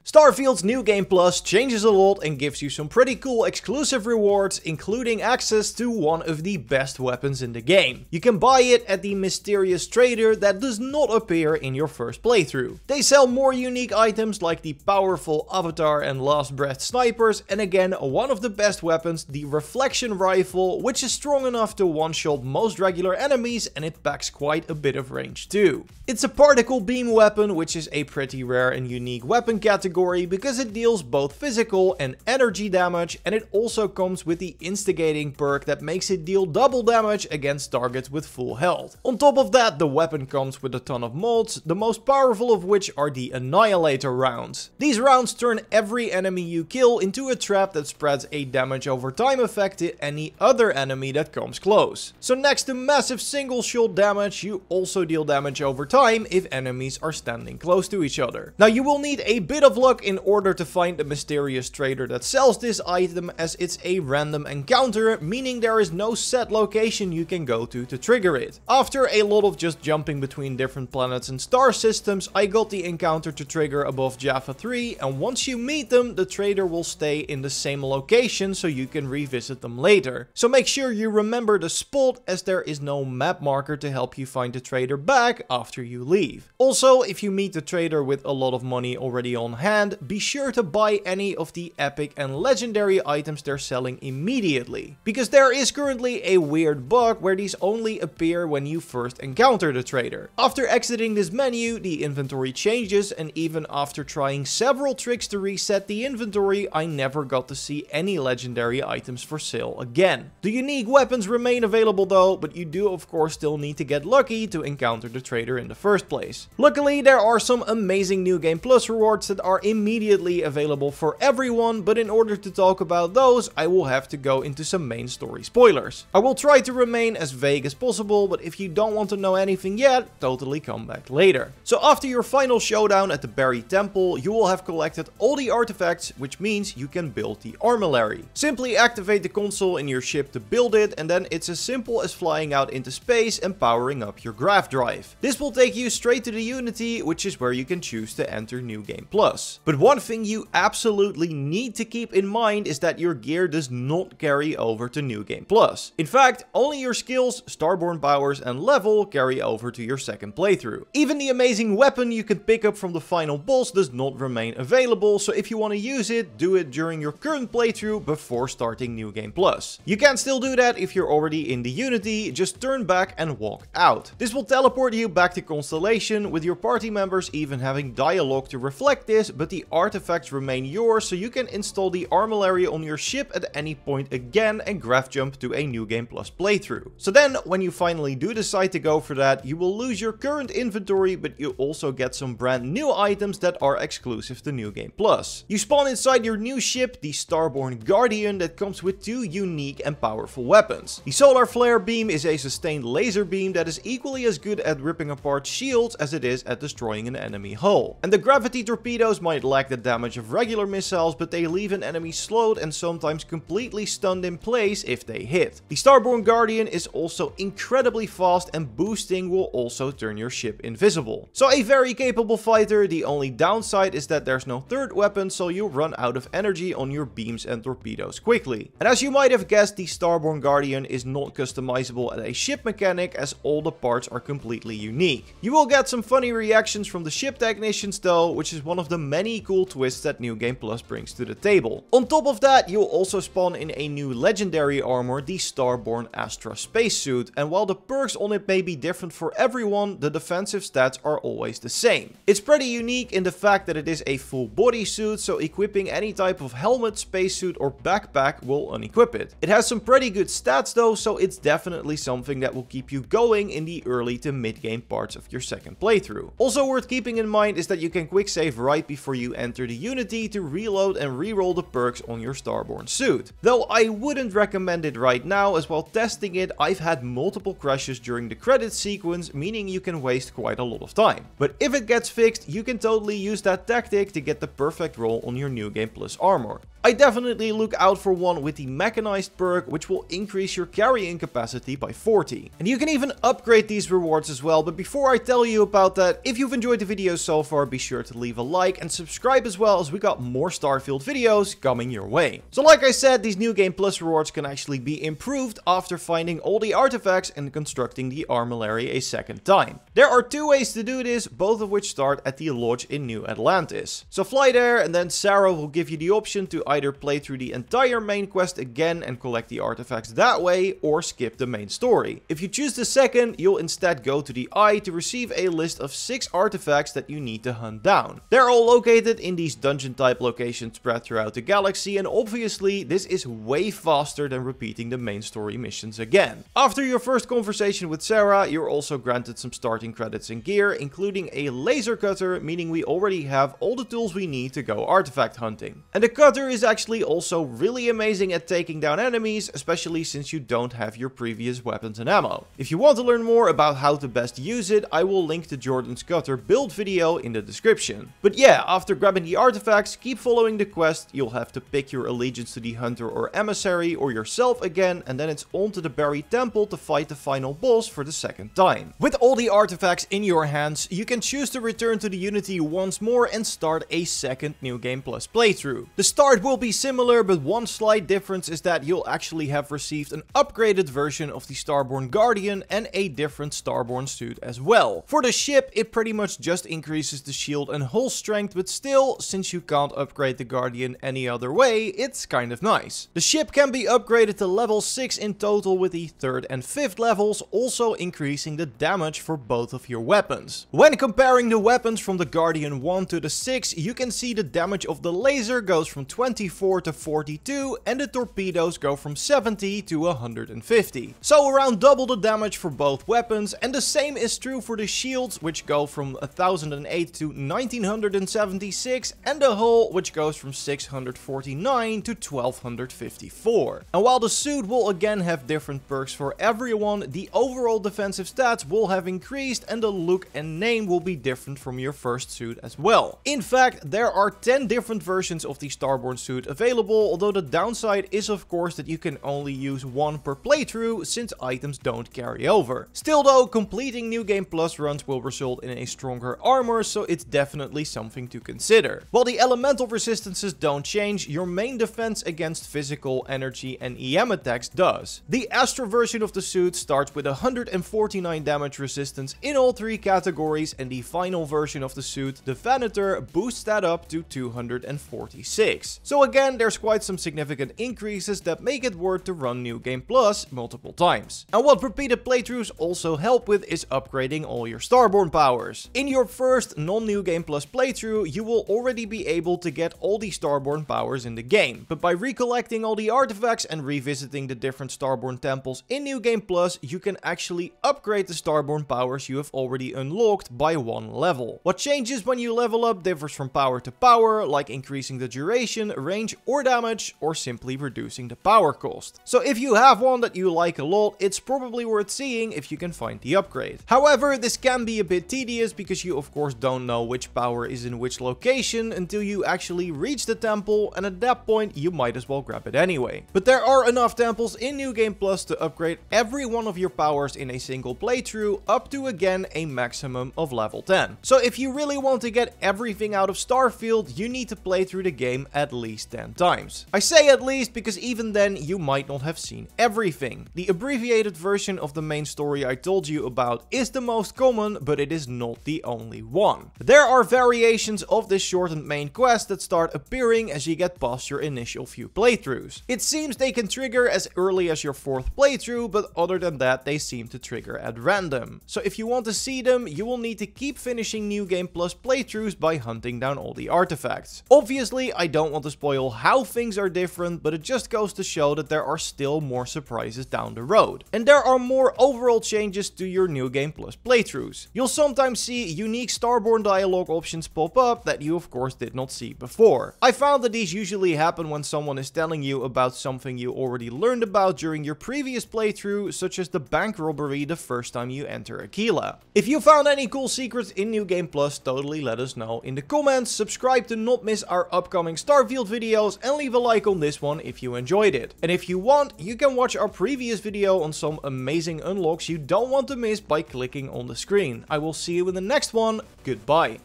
Starfield's New Game Plus changes a lot and gives you some pretty cool exclusive rewards, including access to one of the best weapons in the game. You can buy it at the mysterious trader that does not appear in your first playthrough. They sell more unique items like the powerful Avatar and Last Breath snipers, and again, one of the best weapons, the reflection rifle, which is strong enough to one-shot most regular enemies, and it packs quite a bit of range too. It's a particle beam weapon, which is a pretty rare and unique weapon category because it deals both physical and energy damage, and it also comes with the instigating perk that makes it deal double damage against targets with full health. On top of that, the weapon comes with a ton of mods, the most powerful of which are the Annihilator rounds. These rounds turn every enemy you kill into a trap that spreads a damage over time effect to any other enemy that comes close. So next to massive single shot damage, you also deal damage over time if enemies are standing close to each other. Now you will need a bit of luck in order to find the mysterious trader that sells this item, as it's a random encounter, meaning there is no set location you can go to trigger it. After a lot of just jumping between different planets and star systems, I got the encounter to trigger above Jaffa 3, and once you meet them, the trader will stay in the same location so you can revisit them later. So make sure you remember the spot, as there is no map marker to help you find the trader back after you leave. Also, if you meet the trader with a lot of money already on hand, be sure to buy any of the epic and legendary items they're selling immediately, because there is currently a weird bug where these only appear when you first encounter the trader. After exiting this menu, the inventory changes, and even after trying several tricks to reset the inventory, I never got to see any legendary items for sale again. The unique weapons remain available though, but you do of course still need to get lucky to encounter the trader in the first place. Luckily, there are some amazing New Game Plus rewards that are immediately available for everyone, but in order to talk about those, I will have to go into some main story spoilers. I will try to remain as vague as possible, but if you don't want to know anything yet, totally come back later. So after your final showdown at the Buried Temple, you will have collected all the artifacts, which means you can build the armillary. Simply activate the console in your ship to build it, and then it's as simple as flying out into space and powering up your grav drive. This will take you straight to the Unity, which is where you can choose to enter New Game Plus. But one thing you absolutely need to keep in mind is that your gear does not carry over to New Game Plus. In fact, only your skills, starborn powers and level carry over to your second playthrough. Even the amazing weapon you can pick up from the final boss does not remain available, so if you want to use it, do it during your current playthrough before starting New Game Plus. You can still do that if you're already in the Unity, just turn back and walk out. This will teleport you back to Constellation, with your party members even having dialogue to reflect this, but the artifacts remain yours, so you can install the armillary on your ship at any point again and graph jump to a New Game Plus playthrough. So then, when you finally do decide to go for that, you will lose your current inventory, but you also get some brand new items that are exclusive to New Game Plus. You spawn inside your new ship, the Starborn Guardian, that comes with two unique and powerful weapons. The Solar Flare Beam is a sustained laser beam that is equally as good at ripping apart shields as it is at destroying an enemy hull. And the gravity torpedoes might lack the damage of regular missiles, but they leave an enemy slowed and sometimes completely stunned in place if they hit. The Starborn Guardian is also incredibly fast, and boosting will also turn your ship invisible. So a very capable fighter. The only downside is that there's no third weapon, so you'll run out of energy on your beams and torpedoes quickly. And as you might have guessed, the Starborn Guardian is not customizable as a ship mechanic, as all the parts are completely unique. You will get some funny reactions from the ship technicians though, which is one of the many cool twists that New Game Plus brings to the table. On top of that, you'll also spawn in a new legendary armor, the Starborn Astra spacesuit, and while the perks on it may be different for everyone, the defensive stats are always the same. It's pretty unique in the fact that it is a full body suit, so equipping any type of helmet, spacesuit or backpack will unequip it. It has some pretty good stats though, so it's definitely something that will keep you going in the early to mid game parts of your second playthrough. Also worth keeping in mind is that you can quick save right before you enter the Unity to reload and reroll the perks on your Starborn suit. Though I wouldn't recommend it right now, as while testing it I've had multiple crashes during the credits sequence, meaning you can waste quite a lot of time. But if it gets fixed, you can totally use that tactic to get the perfect roll on your New Game Plus armor. I definitely look out for one with the mechanized perk, which will increase your carrying capacity by 40. And you can even upgrade these rewards as well, but before I tell you about that, if you've enjoyed the video so far, be sure to leave a like and subscribe as well, as we got more Starfield videos coming your way. So like I said, these New Game Plus rewards can actually be improved after finding all the artifacts and constructing the armillary a second time. There are two ways to do this, both of which start at the lodge in New Atlantis. So fly there, and then Sarah will give you the option to either play through the entire main quest again and collect the artifacts that way, or skip the main story. If you choose the second, you'll instead go to the Eye to receive a list of 6 artifacts that you need to hunt down. They're all located in these dungeon type locations spread throughout the galaxy, and obviously this is way faster than repeating the main story missions again. After your first conversation with Sarah, you're also granted some starting credits and gear, including a laser cutter, meaning we already have all the tools we need to go artifact hunting. And the cutter is actually also really amazing at taking down enemies, especially since you don't have your previous weapons and ammo. If you want to learn more about how to best use it, I will link to Jordan's cutter build video in the description. But yeah, after grabbing the artifacts, keep following the quest. You'll have to pick your allegiance to the hunter or emissary or yourself again, and then it's on to the buried temple to fight the final boss for the second time. With all the artifacts in your hands, you can choose to return to the Unity once more and start a second New Game Plus playthrough. The start will be similar, but one slight difference is that you'll actually have received an upgraded version of the Starborn Guardian and a different Starborn suit as well. For the ship, it pretty much just increases the shield and hull strength, but still, since you can't upgrade the Guardian any other way, it's kind of nice. The ship can be upgraded to level 6 in total, with the 3rd and 5th levels also increasing the damage for both of your weapons. When comparing the weapons from the Guardian 1 to the 6, you can see the damage of the laser goes from 24 to 42 and the torpedoes go from 70 to 150. So around double the damage for both weapons, and the same is true for the shields, which go from 1008 to 1976, and the hull, which goes from 649 to 1254. And while the suit will again have different perks for everyone, the overall defensive stats will have increased, and the look and name will be different from your first suit as well. In fact, there are 10 different versions of the Starborn suit available, although the downside is of course that you can only use one per playthrough since items don't carry over. Still though, completing New Game Plus runs will result in a stronger armor, so it's definitely something to consider. While the elemental resistances don't change, your main defense against physical, energy and EM attacks does. The Astra version of the suit starts with 149 damage resistance in all 3 categories, and the final version of the suit, the Venator, boosts that up to 246. So again, there's quite some significant increases that make it worth to run New Game Plus multiple times. And what repeated playthroughs also help with is upgrading all your Starborn powers. In your first non-New Game Plus playthrough, you will already be able to get all the Starborn powers in the game, but by recollecting all the artifacts and revisiting the different Starborn temples in New Game Plus, you can actually upgrade the Starborn powers you have already unlocked by 1 level. What changes when you level up differs from power to power, like increasing the duration, range or damage, or simply reducing the power cost. So if you have one that you like a lot, it's probably worth seeing if you can find the upgrade. However, this can be a bit tedious because you of course don't know which power is in which location until you actually reach the temple, and at that point you might as well grab it anyway. But there are enough temples in New Game Plus to upgrade every one of your powers in a single playthrough up to again a maximum of level 10. So if you really want to get everything out of Starfield, you need to play through the game at least 10 times. I say at least because even then you might not have seen everything. The abbreviated version of the main story I told you about is the most common, but it is not the only one. There are variations of this shortened main quest that start appearing as you get past your initial few playthroughs. It seems they can trigger as early as your 4th playthrough, but other than that they seem to trigger at random. So if you want to see them, you will need to keep finishing New Game Plus playthroughs by hunting down all the artifacts. Obviously, I don't want to spoil how things are different, but it just goes to show that there are still more surprises down the road. And there are more overall changes to your New Game Plus playthroughs. You'll sometimes see unique Starborn dialogue options pop up that you of course did not see before. I found that these usually happen when someone is telling you about something you already learned about during your previous playthrough, such as the bank robbery the first time you enter Aquila. If you found any cool secrets in New Game Plus, totally let us know in the comments. Subscribe to not miss our upcoming Starfield videos and leave a like on this one if you enjoyed it. And if you want, you can watch our previous video on some amazing unlocks you don't want to miss by clicking on the screen. I will see you in the next one. Goodbye.